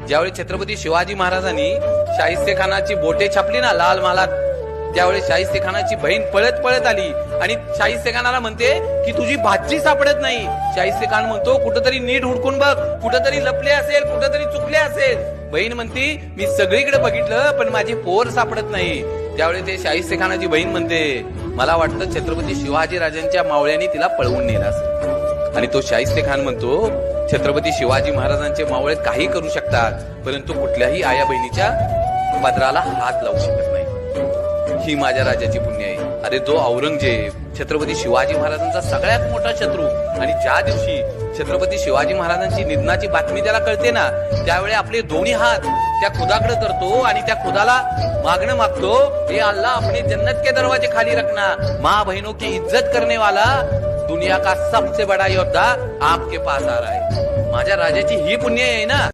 ज्यावेळी छत्रपती शिवाजी महाराजांनी शाहिस्तेखानाची बोटे छापली ना लाल महालात, त्यावेळी शाहिस्तेखानाची बहीण पळत पळत आली आणि शाहिस्तेखानाला म्हणते की तुझी भाची सापडत नाही. शाहिस्तेखान म्हणतो कुठंतरी नीट हुडकून बघ, कुठंतरी लपले असेल, कुठंतरी चुकले असेल. बहीण म्हणती मी सगळीकडे बघितलं पण माझी पोर सापडत नाही. त्यावेळी ते शाहिस्तेखानाची बहीण म्हणते मला वाटतं छत्रपती शिवाजी राजांच्या मावळ्यांनी तिला पळवून नेलं असेल. आणि तो शाहिस्तेखान म्हणतो छत्रपती शिवाजी महाराजांचे मावळे काही करू शकतात परंतु कुठल्याही आया बहिणीच्या पदराला हात लावू शकत नाही. ही माझ्या राजाची पुण्य आहे. अरे जो औरंगजेब छत्रपती शिवाजी महाराजांचा सगळ्यात मोठा शत्रू, आणि ज्या दिवशी छत्रपती शिवाजी महाराजांची निधनाची बातमी त्याला कळते ना, त्यावेळी आपले दोन्ही हात त्या खुदाकडे करतो आणि त्या खुदाला मागणं मागतो, हे अल्लाह अपने जन्नत के दरवाजे खाली रखना, माँ बहनों की इज्जत करने वाला दुनिया का सबसे बड़ा योद्धा आपके पास आ रहा है. माझ्या राजाची ही पुण्य आहे ना.